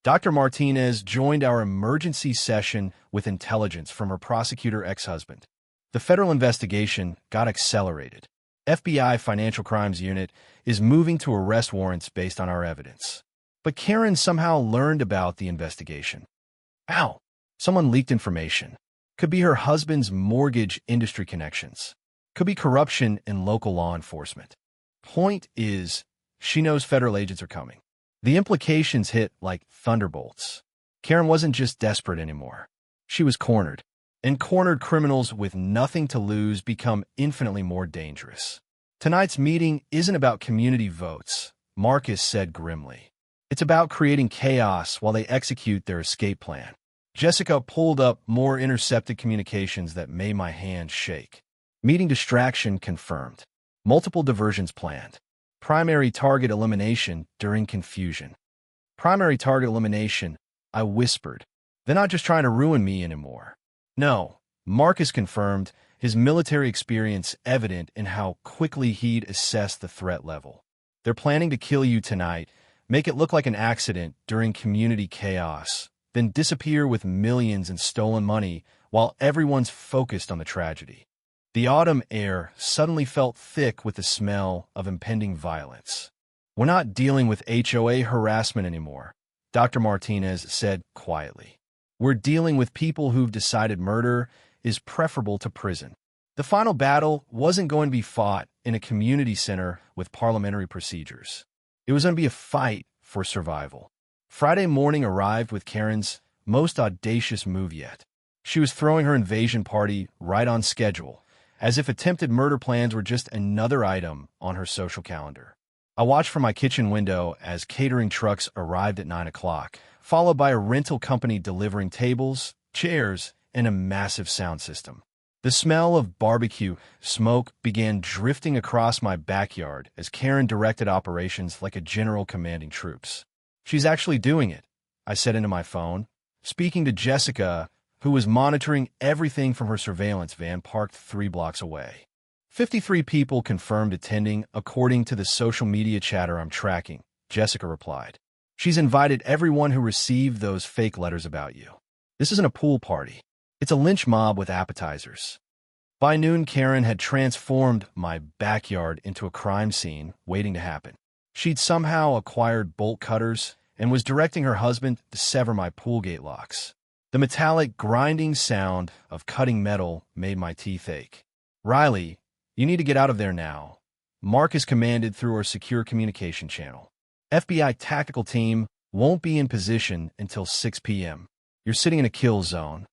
Dr. Martinez joined our emergency session with intelligence from her prosecutor ex-husband. The federal investigation got accelerated. FBI Financial Crimes Unit is moving to arrest warrants based on our evidence. But Karen somehow learned about the investigation. How? Someone leaked information. Could be her husband's mortgage industry connections. Could be corruption in local law enforcement. Point is, she knows federal agents are coming. The implications hit like thunderbolts. Karen wasn't just desperate anymore. She was cornered. And cornered criminals with nothing to lose become infinitely more dangerous. Tonight's meeting isn't about community votes, Marcus said grimly. It's about creating chaos while they execute their escape plan. Jessica pulled up more intercepted communications that made my hands shake. Meeting distraction confirmed. Multiple diversions planned. Primary target elimination during confusion. Primary target elimination, I whispered. They're not just trying to ruin me anymore. No, Marcus confirmed, his military experience evident in how quickly he'd assessed the threat level. They're planning to kill you tonight, make it look like an accident during community chaos, then disappear with millions in stolen money while everyone's focused on the tragedy. The autumn air suddenly felt thick with the smell of impending violence. We're not dealing with HOA harassment anymore, Dr. Martinez said quietly. We're dealing with people who've decided murder is preferable to prison. The final battle wasn't going to be fought in a community center with parliamentary procedures. It was going to be a fight for survival. Friday morning arrived with Karen's most audacious move yet. She was throwing her invasion party right on schedule, as if attempted murder plans were just another item on her social calendar. I watched from my kitchen window as catering trucks arrived at 9 o'clock, followed by a rental company delivering tables, chairs, and a massive sound system. The smell of barbecue smoke began drifting across my backyard as Karen directed operations like a general commanding troops. "She's actually doing it," I said into my phone, speaking to Jessica, who was monitoring everything from her surveillance van parked 3 blocks away. 53 people confirmed attending, according to the social media chatter I'm tracking, Jessica replied. "She's invited everyone who received those fake letters about you. This isn't a pool party. It's a lynch mob with appetizers." By noon, Karen had transformed my backyard into a crime scene waiting to happen. She'd somehow acquired bolt cutters and was directing her husband to sever my pool gate locks. The metallic grinding sound of cutting metal made my teeth ache. "Riley, you need to get out of there now," Marcus commanded through our secure communication channel. "FBI tactical team won't be in position until 6 p.m. You're sitting in a kill zone."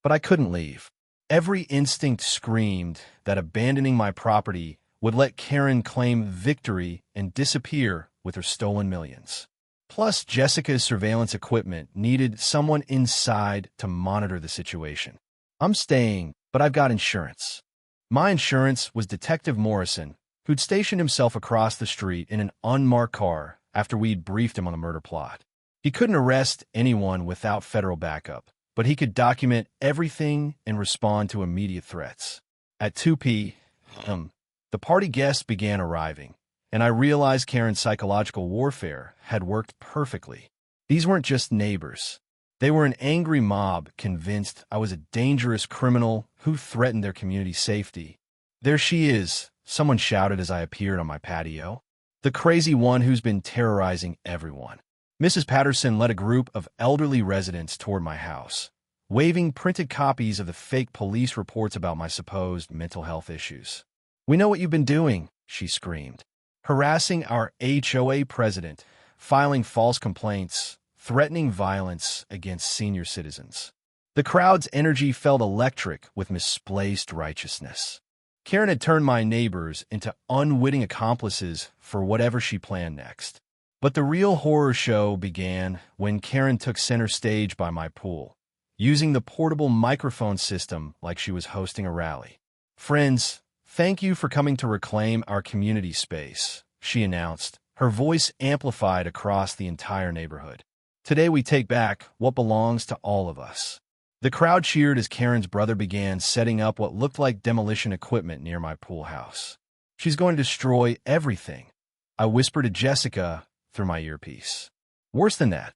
But I couldn't leave. Every instinct screamed that abandoning my property would let Karen claim victory and disappear with her stolen millions. Plus, Jessica's surveillance equipment needed someone inside to monitor the situation. "I'm staying, but I've got insurance." My insurance was Detective Morrison, who'd stationed himself across the street in an unmarked car after we'd briefed him on the murder plot. He couldn't arrest anyone without federal backup, but he could document everything and respond to immediate threats. At 2 p.m., the party guests began arriving, and I realized Karen's psychological warfare had worked perfectly. These weren't just neighbors. They were an angry mob convinced I was a dangerous criminal who threatened their community's safety. "There she is," someone shouted as I appeared on my patio. "The crazy one who's been terrorizing everyone." Mrs. Patterson led a group of elderly residents toward my house, waving printed copies of the fake police reports about my supposed mental health issues. "We know what you've been doing," she screamed. "Harassing our HOA president, filing false complaints, threatening violence against senior citizens." The crowd's energy felt electric with misplaced righteousness. Karen had turned my neighbors into unwitting accomplices for whatever she planned next. But the real horror show began when Karen took center stage by my pool, using the portable microphone system like she was hosting a rally. "Friends, thank you for coming to reclaim our community space," she announced, her voice amplified across the entire neighborhood. "Today we take back what belongs to all of us." The crowd cheered as Karen's brother began setting up what looked like demolition equipment near my pool house. "She's going to destroy everything," I whispered to Jessica through my earpiece. "Worse than that,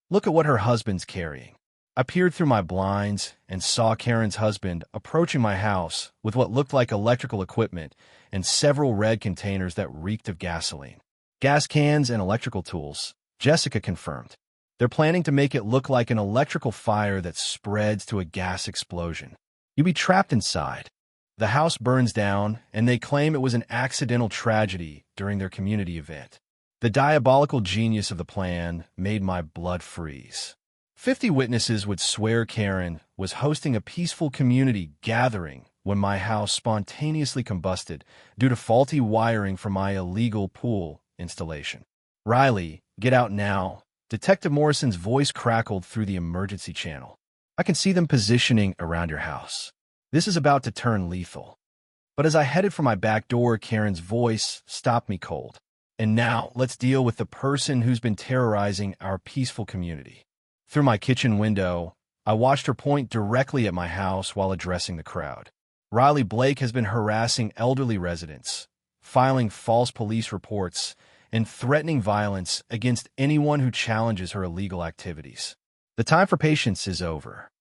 look at what her husband's carrying." I peered through my blinds and saw Karen's husband approaching my house with what looked like electrical equipment and several red containers that reeked of gasoline. "Gas cans and electrical tools," Jessica confirmed. "They're planning to make it look like an electrical fire that spreads to a gas explosion. You'll be trapped inside." The house burns down, and they claim it was an accidental tragedy during their community event. The diabolical genius of the plan made my blood freeze. 50 witnesses would swear Karen was hosting a peaceful community gathering when my house spontaneously combusted due to faulty wiring from my illegal pool installation. "Riley, get out now." Detective Morrison's voice crackled through the emergency channel. "I can see them positioning around your house. This is about to turn lethal." But as I headed for my back door, Karen's voice stopped me cold. "And now, let's deal with the person who's been terrorizing our peaceful community." Through my kitchen window, I watched her point directly at my house while addressing the crowd. "Riley Blake has been harassing elderly residents, filing false police reports, and threatening violence against anyone who challenges her illegal activities. The time for patience is over."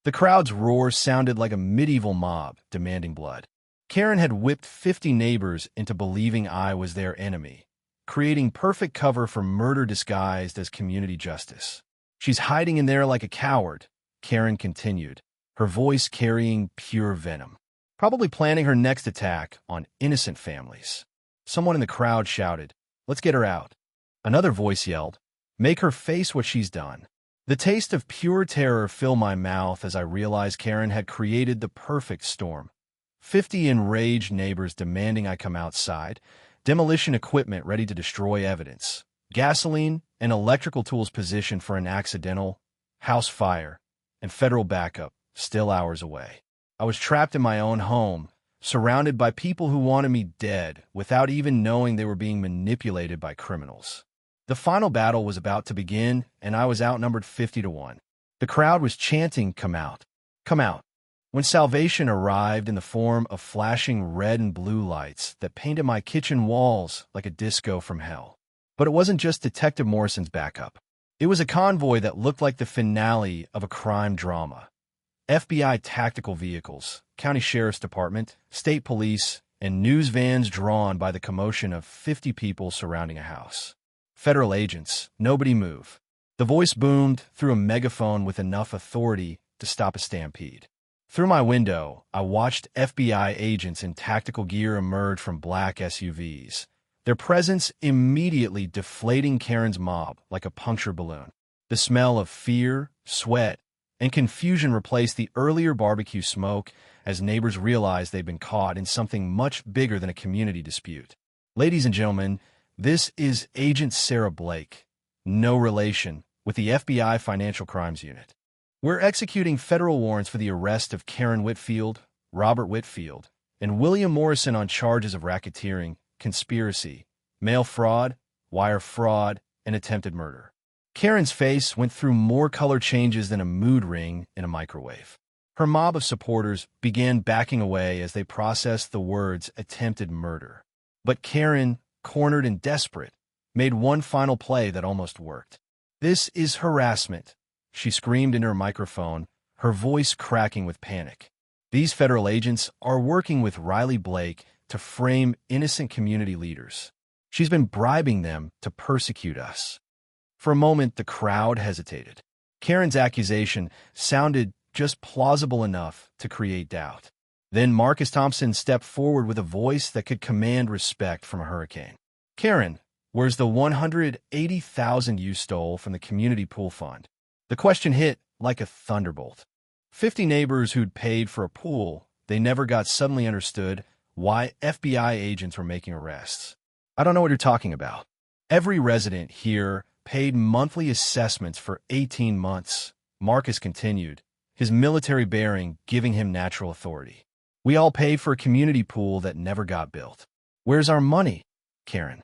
The crowd's roar sounded like a medieval mob demanding blood. Karen had whipped 50 neighbors into believing I was their enemy, creating perfect cover for murder disguised as community justice. "She's hiding in there like a coward," Karen continued, her voice carrying pure venom. "Probably planning her next attack on innocent families." Someone in the crowd shouted, "Let's get her out." Another voice yelled, "Make her face what she's done." The taste of pure terror filled my mouth as I realized Karen had created the perfect storm. 50 enraged neighbors demanding I come outside, demolition equipment ready to destroy evidence, gasoline and electrical tools positioned for an accidental house fire, and federal backup still hours away. I was trapped in my own home, surrounded by people who wanted me dead without even knowing they were being manipulated by criminals. The final battle was about to begin, and I was outnumbered 50-1. The crowd was chanting, "Come out! Come out!" When salvation arrived in the form of flashing red and blue lights that painted my kitchen walls like a disco from hell. But it wasn't just Detective Morrison's backup. It was a convoy that looked like the finale of a crime drama. FBI tactical vehicles, county sheriff's department, state police, and news vans drawn by the commotion of 50 people surrounding a house. Federal agents, nobody move. The voice boomed through a megaphone with enough authority to stop a stampede. Through my window, I watched FBI agents in tactical gear emerge from black SUVs, their presence immediately deflating Karen's mob like a punctured balloon. The smell of fear, sweat, and confusion replaced the earlier barbecue smoke as neighbors realized they'd been caught in something much bigger than a community dispute. Ladies and gentlemen, this is Agent Sarah Blake, no relation, with the FBI Financial Crimes Unit. We're executing federal warrants for the arrest of Karen Whitfield, Robert Whitfield, and William Morrison on charges of racketeering, conspiracy, mail fraud, wire fraud, and attempted murder. Karen's face went through more color changes than a mood ring in a microwave. Her mob of supporters began backing away as they processed the words attempted murder. But Karen, cornered and desperate, made one final play that almost worked. "This is harassment," she screamed into her microphone, her voice cracking with panic. "These federal agents are working with Riley Blake to frame innocent community leaders. She's been bribing them to persecute us." For a moment, the crowd hesitated. Karen's accusation sounded just plausible enough to create doubt. Then Marcus Thompson stepped forward with a voice that could command respect from a hurricane. "Karen, where's the $180,000 you stole from the community pool fund?" The question hit like a thunderbolt. 50 neighbors who'd paid for a pool, they never got suddenly understood why FBI agents were making arrests. "I don't know what you're talking about. Every resident here paid monthly assessments for 18 months, Marcus continued, his military bearing giving him natural authority. "We all pay for a community pool that never got built. Where's our money, Karen?"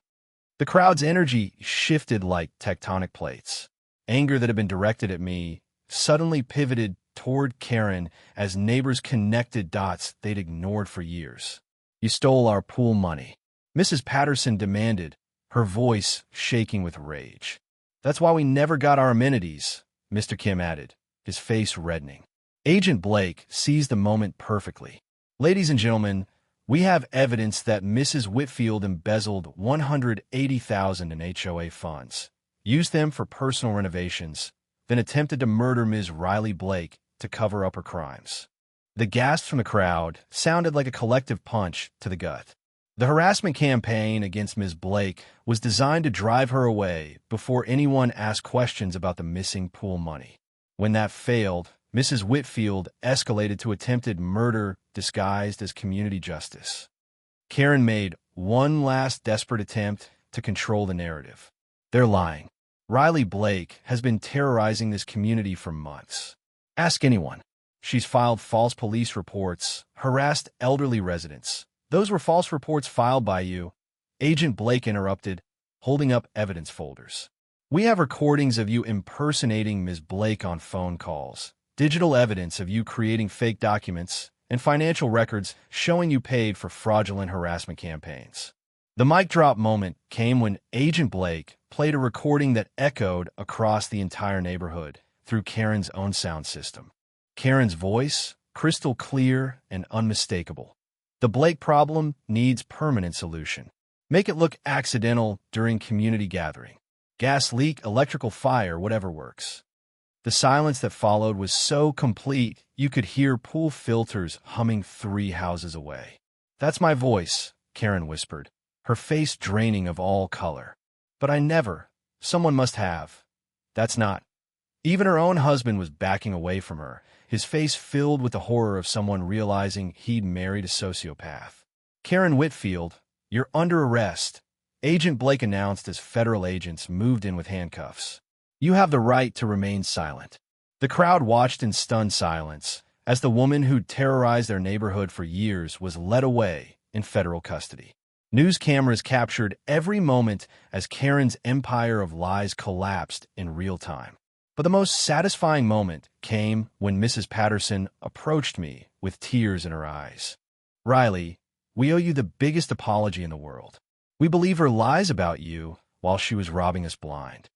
The crowd's energy shifted like tectonic plates. Anger that had been directed at me suddenly pivoted toward Karen as neighbors connected dots they'd ignored for years. "You stole our pool money," Mrs. Patterson demanded, her voice shaking with rage. "That's why we never got our amenities," Mr. Kim added, his face reddening. Agent Blake seized the moment perfectly. "Ladies and gentlemen, we have evidence that Mrs. Whitfield embezzled $180,000 in HOA funds, used them for personal renovations, then attempted to murder Ms. Riley Blake to cover up her crimes." The gasp from the crowd sounded like a collective punch to the gut. The harassment campaign against Ms. Blake was designed to drive her away before anyone asked questions about the missing pool money. When that failed, Mrs. Whitfield escalated to attempted murder disguised as community justice. Karen made one last desperate attempt to control the narrative. "They're lying. Riley Blake has been terrorizing this community for months. Ask anyone. She's filed false police reports, harassed elderly residents. Those were false reports filed by you," Agent Blake interrupted, holding up evidence folders. "We have recordings of you impersonating Ms. Blake on phone calls, digital evidence of you creating fake documents, and financial records showing you paid for fraudulent harassment campaigns." The mic drop moment came when Agent Blake played a recording that echoed across the entire neighborhood through Karen's own sound system. Karen's voice, crystal clear and unmistakable. "The Blake problem needs permanent solution. Make it look accidental during community gathering. Gas leak, electrical fire, whatever works." The silence that followed was so complete you could hear pool filters humming 3 houses away. "That's my voice," Karen whispered, her face draining of all color. "But I never. Someone must have. That's not Even her own husband was backing away from her, his face filled with the horror of someone realizing he'd married a sociopath. "Karen Whitfield, you're under arrest," Agent Blake announced as federal agents moved in with handcuffs. "You have the right to remain silent." The crowd watched in stunned silence as the woman who'd terrorized their neighborhood for years was led away in federal custody. News cameras captured every moment as Karen's empire of lies collapsed in real time. But the most satisfying moment came when Mrs. Patterson approached me with tears in her eyes. "Riley, we owe you the biggest apology in the world. We believe her lies about you while she was robbing us blind."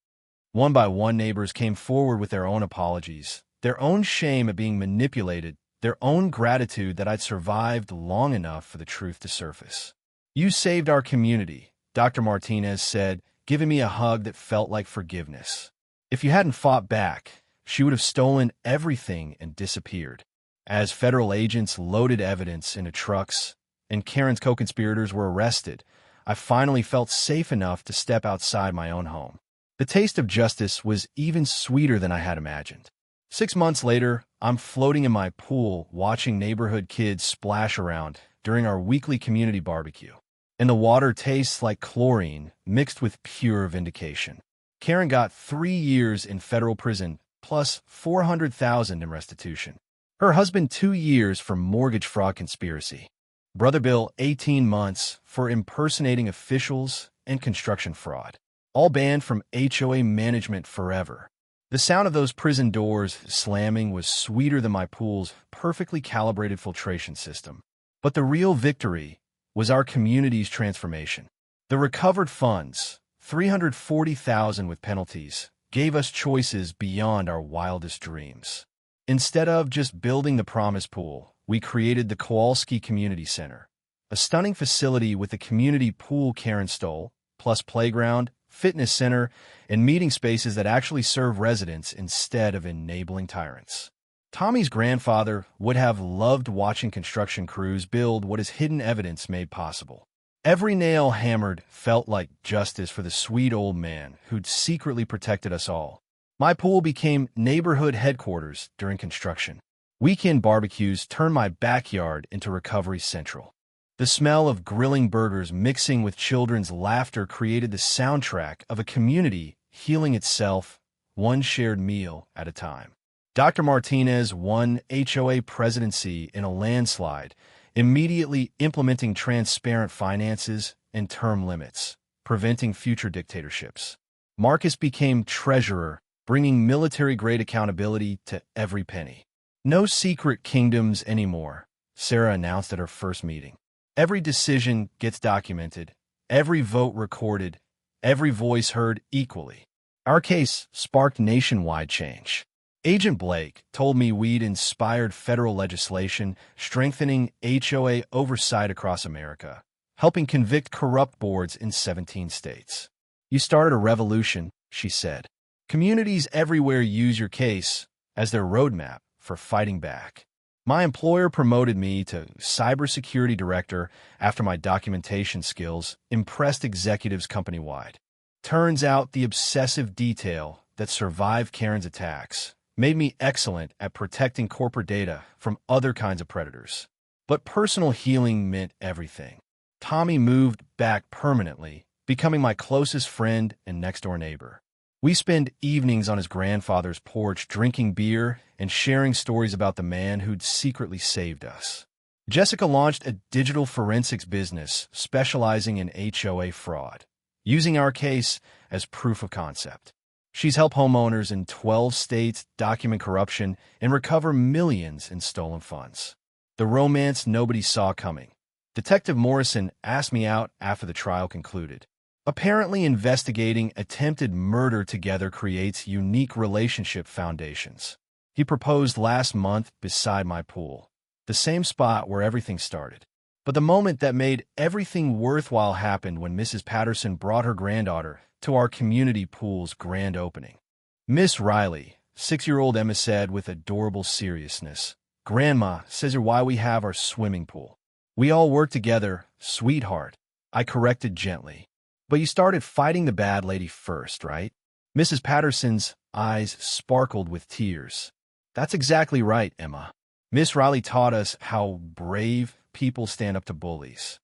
One by one, neighbors came forward with their own apologies, their own shame at being manipulated, their own gratitude that I'd survived long enough for the truth to surface. "You saved our community," Dr. Martinez said, giving me a hug that felt like forgiveness. "If you hadn't fought back, she would have stolen everything and disappeared." As federal agents loaded evidence into trucks and Karen's co-conspirators were arrested, I finally felt safe enough to step outside my own home. The taste of justice was even sweeter than I had imagined. 6 months later, I'm floating in my pool watching neighborhood kids splash around during our weekly community barbecue. And the water tastes like chlorine mixed with pure vindication. Karen got 3 years in federal prison plus $400,000 in restitution. Her husband 2 years for mortgage fraud conspiracy. Brother Bill 18 months for impersonating officials and construction fraud. All banned from HOA management forever. The sound of those prison doors slamming was sweeter than my pool's perfectly calibrated filtration system. But the real victory was our community's transformation. The recovered funds, $340,000 with penalties, gave us choices beyond our wildest dreams. Instead of just building the Promise Pool, we created the Kowalski Community Center, a stunning facility with a community pool Karen stole, plus playground, fitness center, and meeting spaces that actually serve residents instead of enabling tyrants. Tommy's grandfather would have loved watching construction crews build what his hidden evidence made possible. Every nail hammered felt like justice for the sweet old man who'd secretly protected us all. My pool became neighborhood headquarters during construction. Weekend barbecues turned my backyard into Recovery Central. The smell of grilling burgers mixing with children's laughter created the soundtrack of a community healing itself, one shared meal at a time. Dr. Martinez won HOA presidency in a landslide, immediately implementing transparent finances and term limits, preventing future dictatorships. Marcus became treasurer, bringing military-grade accountability to every penny. "No secret kingdoms anymore," Sarah announced at her first meeting. "Every decision gets documented, every vote recorded, every voice heard equally." Our case sparked nationwide change. Agent Blake told me we'd inspired federal legislation strengthening HOA oversight across America, helping convict corrupt boards in 17 states. "You started a revolution," she said. "Communities everywhere use your case as their roadmap for fighting back." My employer promoted me to cybersecurity director after my documentation skills impressed executives company-wide. Turns out the obsessive detail that survived Karen's attacks made me excellent at protecting corporate data from other kinds of predators. But personal healing meant everything. Tommy moved back permanently, becoming my closest friend and next-door neighbor. We spend evenings on his grandfather's porch drinking beer and sharing stories about the man who'd secretly saved us. Jessica launched a digital forensics business specializing in HOA fraud, using our case as proof of concept. She's helped homeowners in 12 states document corruption and recover millions in stolen funds. The romance nobody saw coming. Detective Morrison asked me out after the trial concluded. Apparently, investigating attempted murder together creates unique relationship foundations. He proposed last month beside my pool, the same spot where everything started. But the moment that made everything worthwhile happened when Mrs. Patterson brought her granddaughter to our community pool's grand opening. "Miss Riley," 6-year-old Emma said with adorable seriousness, "Grandma says you're why we have our swimming pool." "We all work together, sweetheart," I corrected gently. "But you started fighting the bad lady first, right?" Mrs. Patterson's eyes sparkled with tears. That's exactly right, Emma. Miss Riley taught us how brave people stand up to bullies.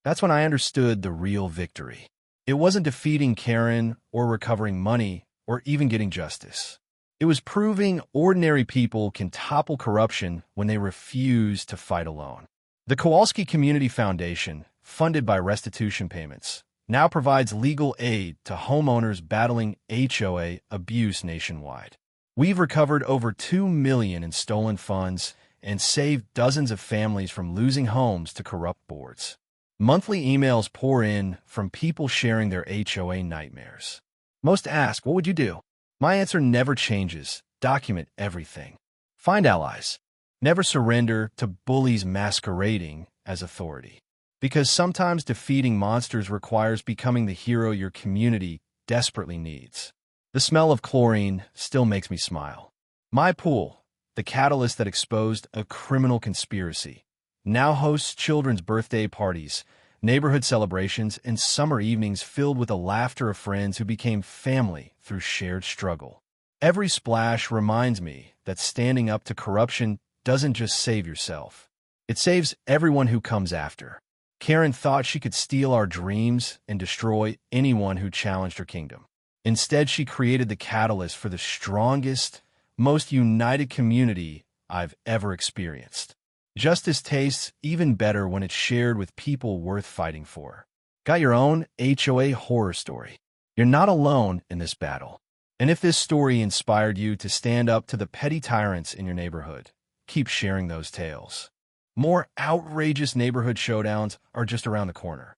That's when I understood the real victory. It wasn't defeating Karen or recovering money or even getting justice. It was proving ordinary people can topple corruption when they refuse to fight alone. The Kowalski Community Foundation, funded by restitution payments, now provides legal aid to homeowners battling HOA abuse nationwide. We've recovered over $2 million in stolen funds and saved dozens of families from losing homes to corrupt boards. Monthly emails pour in from people sharing their HOA nightmares. Most ask, what would you do? My answer never changes. Document everything. Find allies. Never surrender to bullies masquerading as authority. Because sometimes defeating monsters requires becoming the hero your community desperately needs. The smell of chlorine still makes me smile. My pool, the catalyst that exposed a criminal conspiracy, now hosts children's birthday parties, neighborhood celebrations, and summer evenings filled with the laughter of friends who became family through shared struggle. Every splash reminds me that standing up to corruption doesn't just save yourself. It saves everyone who comes after. Karen thought she could steal our dreams and destroy anyone who challenged her kingdom. Instead, she created the catalyst for the strongest, most united community I've ever experienced. Justice tastes even better when it's shared with people worth fighting for. Got your own HOA horror story? You're not alone in this battle. And if this story inspired you to stand up to the petty tyrants in your neighborhood, keep sharing those tales. More outrageous neighborhood showdowns are just around the corner.